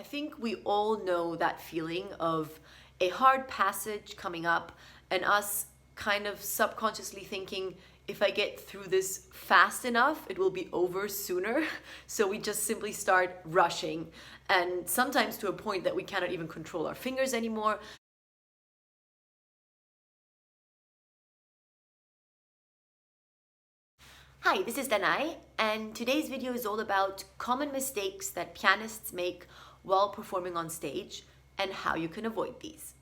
think we all know that feeling of a hard passage coming up and us kind of subconsciously thinking, if I get through this fast enough, it will be over sooner. So we just simply start rushing, and sometimes to a point that we cannot even control our fingers anymore. Hi, this is Danai, and today's video is all about common mistakes that pianists make while performing on stage and how you can avoid these.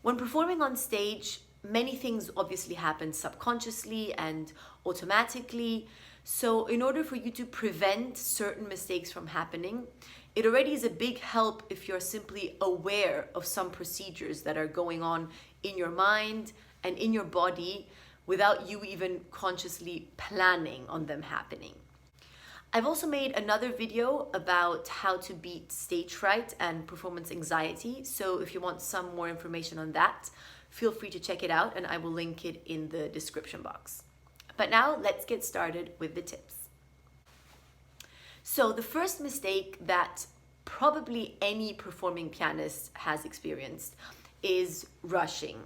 When performing on stage, many things obviously happen subconsciously and automatically. So in order for you to prevent certain mistakes from happening, it already is a big help if you're simply aware of some procedures that are going on in your mind and in your body without you even consciously planning on them happening. I've also made another video about how to beat stage fright and performance anxiety. So if you want some more information on that, feel free to check it out and I will link it in the description box. But now let's get started with the tips. So the first mistake that probably any performing pianist has experienced is rushing.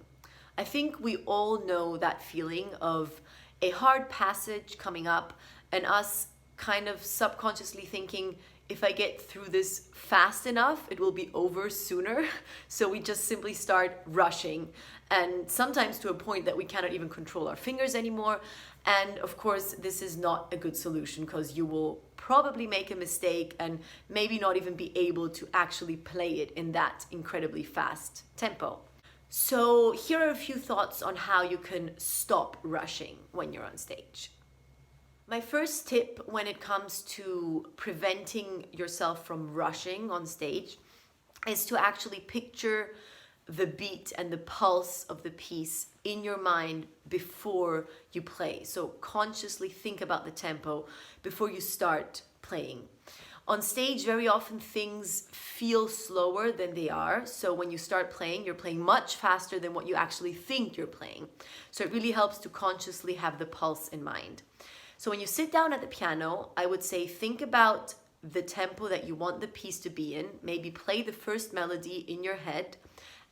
I think we all know that feeling of a hard passage coming up and us kind of subconsciously thinking, if I get through this fast enough, it will be over sooner. So we just simply start rushing, and sometimes to a point that we cannot even control our fingers anymore. And of course, this is not a good solution because you will probably make a mistake and maybe not even be able to actually play it in that incredibly fast tempo. So here are a few thoughts on how you can stop rushing when you're on stage. My first tip when it comes to preventing yourself from rushing on stage is to actually picture the beat and the pulse of the piece in your mind before you play. So consciously think about the tempo before you start playing. On stage, very often things feel slower than they are. So when you start playing, you're playing much faster than what you actually think you're playing. So it really helps to consciously have the pulse in mind. So when you sit down at the piano, I would say think about the tempo that you want the piece to be in. Maybe play the first melody in your head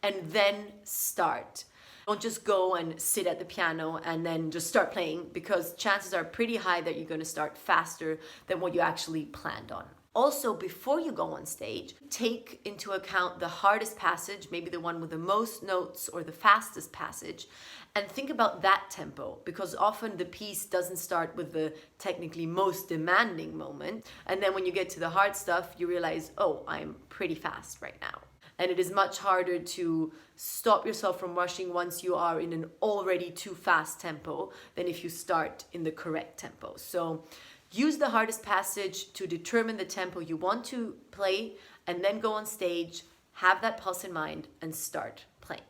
and then start. Don't just go and sit at the piano and then just start playing, because chances are pretty high that you're going to start faster than what you actually planned on. Also, before you go on stage, take into account the hardest passage, maybe the one with the most notes or the fastest passage, and think about that tempo, because often the piece doesn't start with the technically most demanding moment. And then when you get to the hard stuff, you realize, oh, I'm pretty fast right now. And it is much harder to stop yourself from rushing once you are in an already too fast tempo than if you start in the correct tempo. So use the hardest passage to determine the tempo you want to play, and then go on stage, have that pulse in mind, and start playing.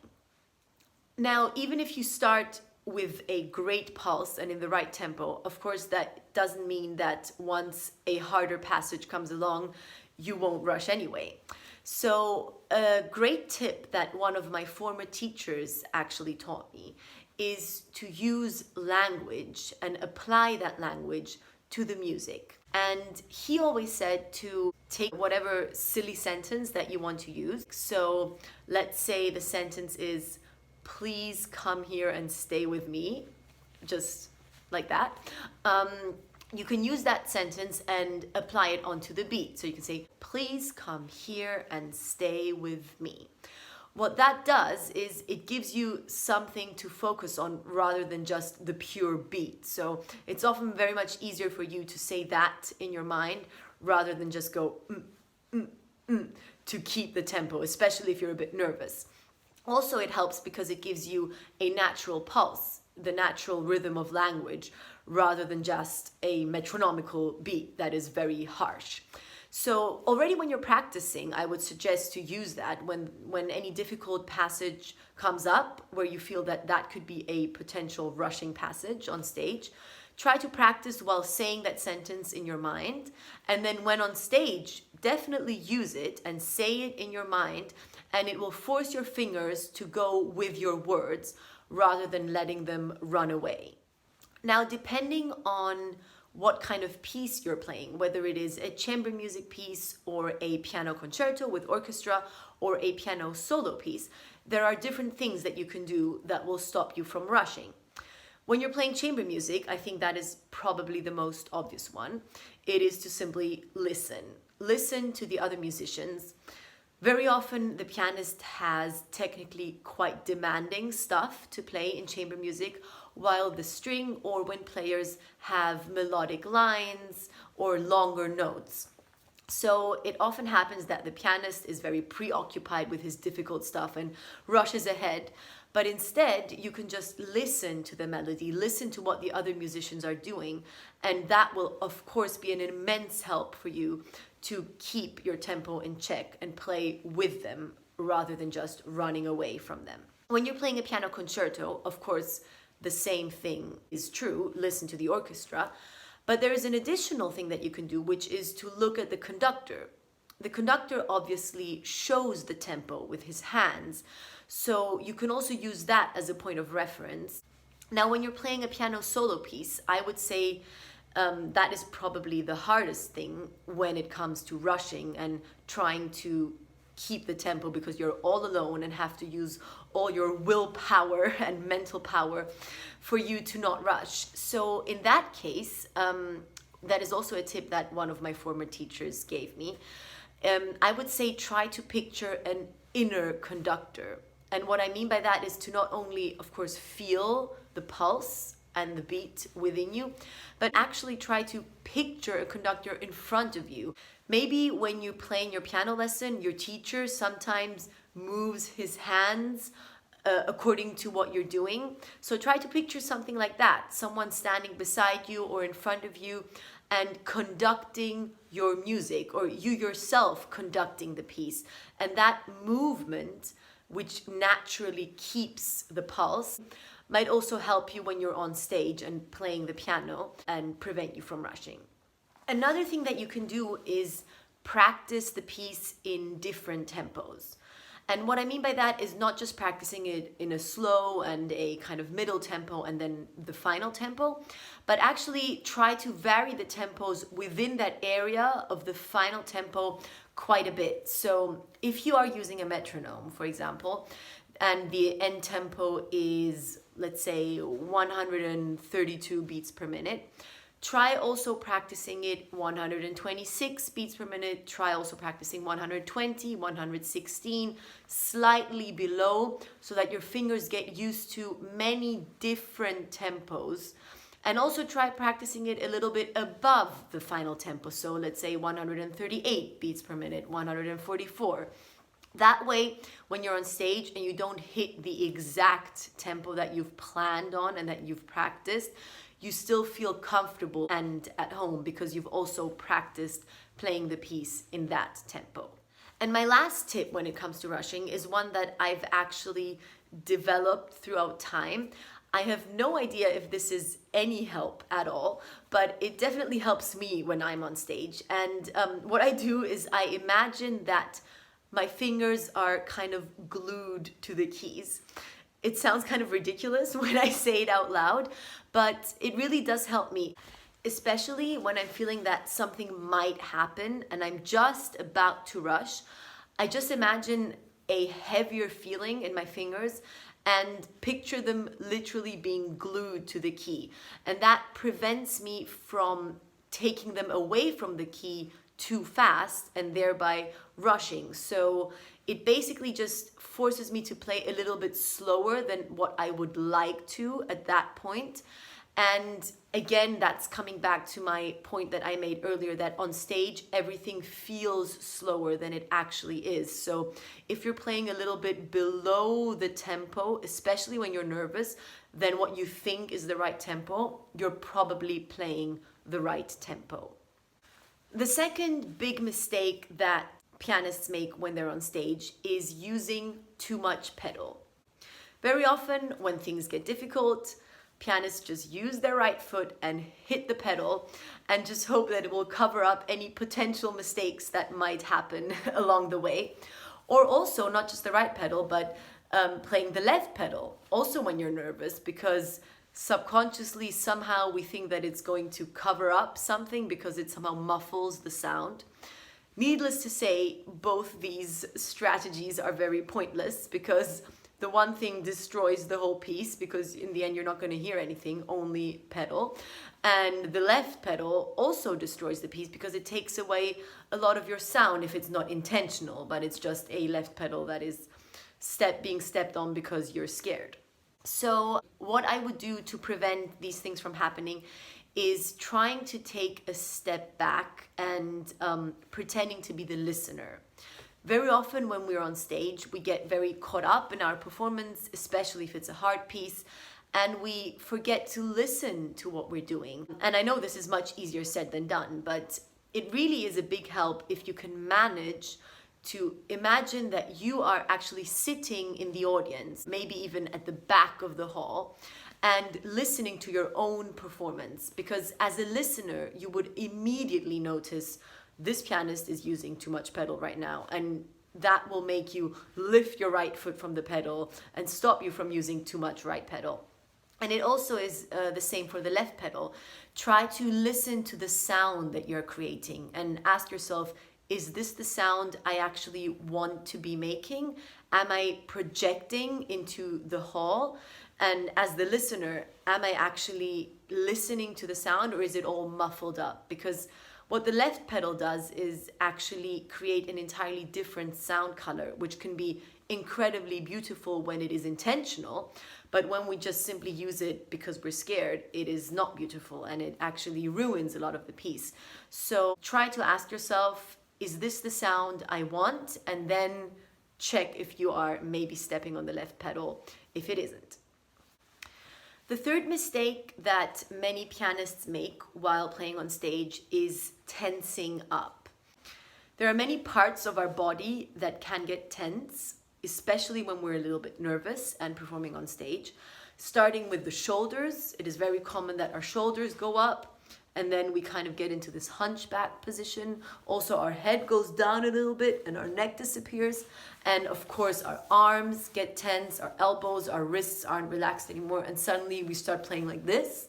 Now, even if you start with a great pulse and in the right tempo, of course, that doesn't mean that once a harder passage comes along, you won't rush anyway. So a great tip that one of my former teachers actually taught me is to use language and apply that language to the music. And he always said to take whatever silly sentence that you want to use. So let's say the sentence is, please come here and stay with me, just like that. You can use that sentence and apply it onto the beat. So you can say, please come here and stay with me. What that does is it gives you something to focus on rather than just the pure beat. So it's often very much easier for you to say that in your mind rather than just go to keep the tempo, especially if you're a bit nervous. Also, it helps because it gives you a natural pulse, the natural rhythm of language, rather than just a metronomical beat that is very harsh. So already when you're practicing, I would suggest to use that when any difficult passage comes up where you feel that that could be a potential rushing passage on stage. Try to practice while saying that sentence in your mind, and then when on stage, definitely use it and say it in your mind, and it will force your fingers to go with your words rather than letting them run away. Now, depending on what kind of piece you're playing, whether it is a chamber music piece or a piano concerto with orchestra or a piano solo piece. There are different things that you can do that will stop you from rushing. When you're playing chamber music, I think that is probably the most obvious one. It is to simply listen. Listen to the other musicians. Very often the pianist has technically quite demanding stuff to play in chamber music, while the string or wind players have melodic lines or longer notes. So it often happens that the pianist is very preoccupied with his difficult stuff and rushes ahead. But instead, you can just listen to the melody, listen to what the other musicians are doing, and that will, of course, be an immense help for you to keep your tempo in check and play with them rather than just running away from them. When you're playing a piano concerto, of course, the same thing is true. Listen to the orchestra. But there is an additional thing that you can do, which is to look at the conductor. The conductor obviously shows the tempo with his hands, so you can also use that as a point of reference. Now, when you're playing a piano solo piece, I would say that is probably the hardest thing when it comes to rushing and trying to keep the tempo, because you're all alone and have to use all your willpower and mental power for you to not rush. So in that case, that is also a tip that one of my former teachers gave me. I would say try to picture an inner conductor. And what I mean by that is to not only, of course, feel the pulse and the beat within you, but actually try to picture a conductor in front of you. Maybe when you play in your piano lesson, your teacher sometimes moves his hands according to what you're doing. So try to picture something like that, someone standing beside you or in front of you and conducting your music, or you yourself conducting the piece. And that movement, which naturally keeps the pulse, might also help you when you're on stage and playing the piano and prevent you from rushing. Another thing that you can do is practice the piece in different tempos. And what I mean by that is not just practicing it in a slow and a kind of middle tempo and then the final tempo, but actually try to vary the tempos within that area of the final tempo quite a bit. So if you are using a metronome, for example, and the end tempo is, let's say, 132 beats per minute, try also practicing it 126 beats per minute. Try also practicing 120, 116, slightly below, so that your fingers get used to many different tempos. And also try practicing it a little bit above the final tempo. So let's say 138 beats per minute, 144. That way, when you're on stage and you don't hit the exact tempo that you've planned on and that you've practiced, you still feel comfortable and at home because you've also practiced playing the piece in that tempo. And my last tip when it comes to rushing is one that I've actually developed throughout time. I have no idea if this is any help at all, but it definitely helps me when I'm on stage. And what I do is I imagine that my fingers are kind of glued to the keys. It sounds kind of ridiculous when I say it out loud, but it really does help me, especially when I'm feeling that something might happen and I'm just about to rush. I just imagine a heavier feeling in my fingers and picture them literally being glued to the key. And that prevents me from taking them away from the key too fast and thereby rushing. So it basically just forces me to play a little bit slower than what I would like to at that point. And again, that's coming back to my point that I made earlier, that on stage, everything feels slower than it actually is. So if you're playing a little bit below the tempo, especially when you're nervous, then what you think is the right tempo, you're probably playing the right tempo. The second big mistake that pianists make when they're on stage is using too much pedal. Very often when things get difficult, pianists just use their right foot and hit the pedal and just hope that it will cover up any potential mistakes that might happen along the way. Or also not just the right pedal, but playing the left pedal also when you're nervous, because Subconsciously, somehow we think that it's going to cover up something because it somehow muffles the sound. Needless to say, both these strategies are very pointless, because the one thing destroys the whole piece, because in the end you're not going to hear anything, only pedal. And the left pedal also destroys the piece because it takes away a lot of your sound if it's not intentional, but it's just a left pedal that is being stepped on because you're scared. So what I would do to prevent these things from happening is trying to take a step back and pretending to be the listener. Very often when we're on stage, we get very caught up in our performance, especially if it's a hard piece, and we forget to listen to what we're doing. And I know this is much easier said than done, but it really is a big help if you can manage to imagine that you are actually sitting in the audience, maybe even at the back of the hall, and listening to your own performance. Because as a listener, you would immediately notice this pianist is using too much pedal right now, and that will make you lift your right foot from the pedal and stop you from using too much right pedal. And it also is the same for the left pedal. Try to listen to the sound that you're creating and ask yourself, is this the sound I actually want to be making? Am I projecting into the hall? And as the listener, am I actually listening to the sound, or is it all muffled up? Because what the left pedal does is actually create an entirely different sound color, which can be incredibly beautiful when it is intentional. But when we just simply use it because we're scared, it is not beautiful, and it actually ruins a lot of the piece. So try to ask yourself, is this the sound I want? And then check if you are maybe stepping on the left pedal if it isn't. The third mistake that many pianists make while playing on stage is tensing up. There are many parts of our body that can get tense, especially when we're a little bit nervous and performing on stage. Starting with the shoulders, it is very common that our shoulders go up, and then we kind of get into this hunchback position. Also, our head goes down a little bit and our neck disappears. And of course, our arms get tense, our elbows, our wrists aren't relaxed anymore. And suddenly we start playing like this.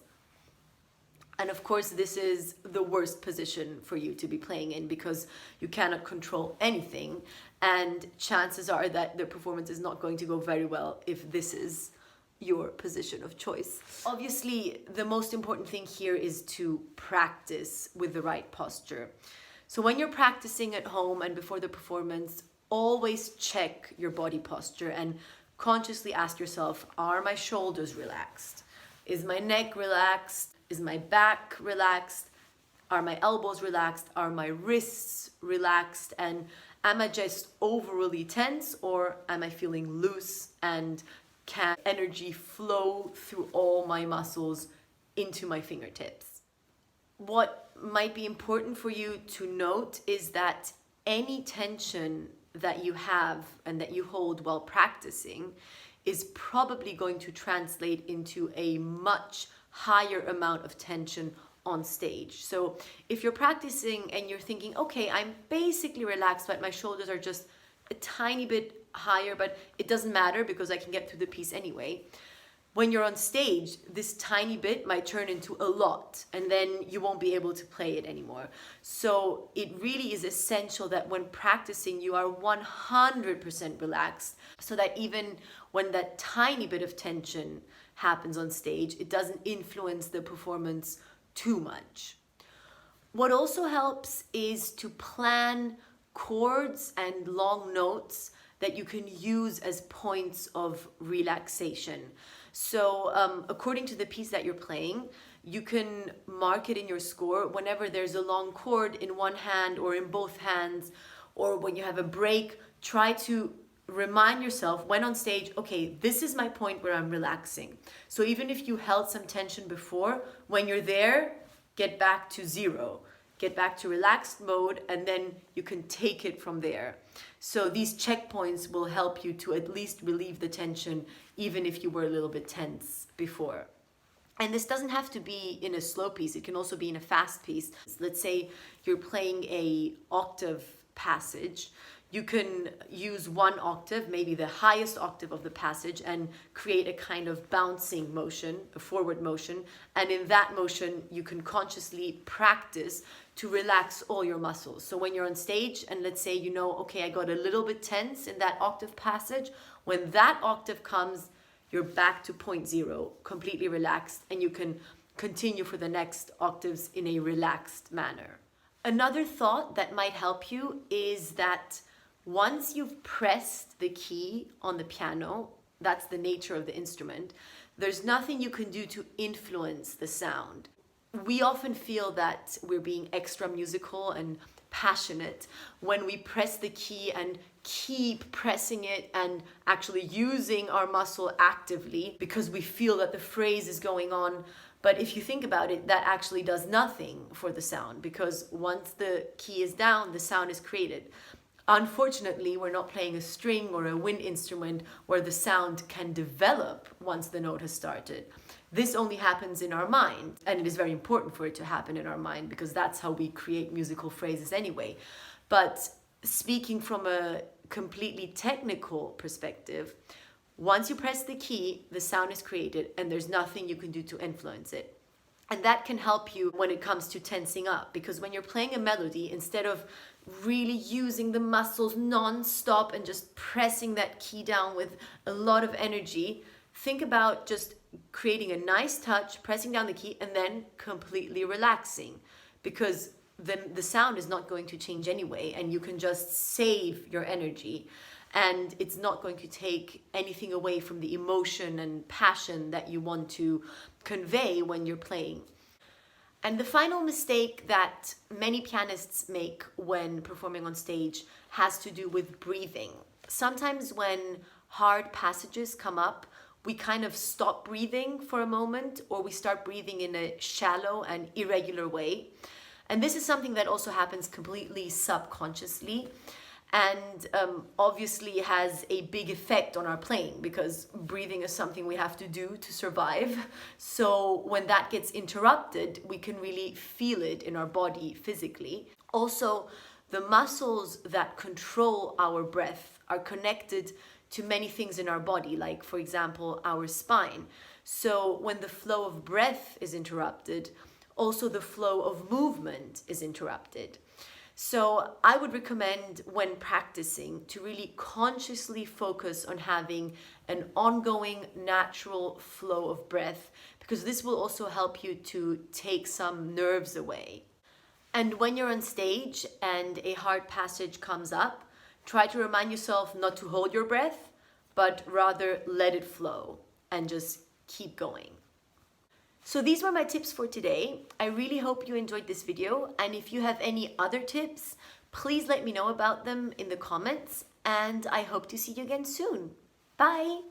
And of course, this is the worst position for you to be playing in, because you cannot control anything. And chances are that the performance is not going to go very well if this is your position of choice. Obviously, the most important thing here is to practice with the right posture. So when you're practicing at home and before the performance, always check your body posture and consciously ask yourself, are my shoulders relaxed? Is my neck relaxed? Is my back relaxed? Are my elbows relaxed? Are my wrists relaxed? And am I just overly tense, or am I feeling loose, and can energy flow through all my muscles into my fingertips? What might be important for you to note is that any tension that you have and that you hold while practicing is probably going to translate into a much higher amount of tension on stage. So if you're practicing and you're thinking, okay, I'm basically relaxed, but my shoulders are just a tiny bit higher, but it doesn't matter because I can get through the piece anyway. When you're on stage, this tiny bit might turn into a lot, and then you won't be able to play it anymore. So it really is essential that when practicing, you are 100% relaxed, so that even when that tiny bit of tension happens on stage, it doesn't influence the performance too much. What also helps is to plan chords and long notes that you can use as points of relaxation. So according to the piece that you're playing, you can mark it in your score whenever there's a long chord in one hand or in both hands, or when you have a break. Try to remind yourself when on stage, okay, this is my point where I'm relaxing. So even if you held some tension before, when you're there, get back to zero. Get back to relaxed mode, and then you can take it from there. So these checkpoints will help you to at least relieve the tension, even if you were a little bit tense before. And this doesn't have to be in a slow piece. It can also be in a fast piece. Let's say you're playing a octave passage. You can use one octave, maybe the highest octave of the passage, and create a kind of bouncing motion, a forward motion. And in that motion, you can consciously practice to relax all your muscles. So when you're on stage and let's say, you know, okay, I got a little bit tense in that octave passage, when that octave comes, you're back to point zero, completely relaxed, and you can continue for the next octaves in a relaxed manner. Another thought that might help you is that once you've pressed the key on the piano, that's the nature of the instrument, there's nothing you can do to influence the sound. We often feel that we're being extra musical and passionate when we press the key and keep pressing it and actually using our muscle actively because we feel that the phrase is going on. But if you think about it, that actually does nothing for the sound, because once the key is down, the sound is created. Unfortunately, we're not playing a string or a wind instrument where the sound can develop once the note has started. This only happens in our mind, and it is very important for it to happen in our mind because that's how we create musical phrases anyway. But speaking from a completely technical perspective, once you press the key, the sound is created and there's nothing you can do to influence it. And that can help you when it comes to tensing up, because when you're playing a melody, instead of really using the muscles non-stop and just pressing that key down with a lot of energy, think about just creating a nice touch, pressing down the key, and then completely relaxing, because then the sound is not going to change anyway, and you can just save your energy, and it's not going to take anything away from the emotion and passion that you want to convey when you're playing. And the final mistake that many pianists make when performing on stage has to do with breathing. Sometimes when hard passages come up, we kind of stop breathing for a moment, or we start breathing in a shallow and irregular way. And this is something that also happens completely subconsciously, and obviously has a big effect on our playing, because breathing is something we have to do to survive. So when that gets interrupted, we can really feel it in our body physically. Also, the muscles that control our breath are connected to many things in our body, like, for example, our spine. So when the flow of breath is interrupted, also the flow of movement is interrupted. So I would recommend, when practicing, to really consciously focus on having an ongoing natural flow of breath, because this will also help you to take some nerves away. And when you're on stage and a hard passage comes up, try to remind yourself not to hold your breath, but rather let it flow and just keep going. So these were my tips for today. I really hope you enjoyed this video, and if you have any other tips, please let me know about them in the comments, and I hope to see you again soon. Bye!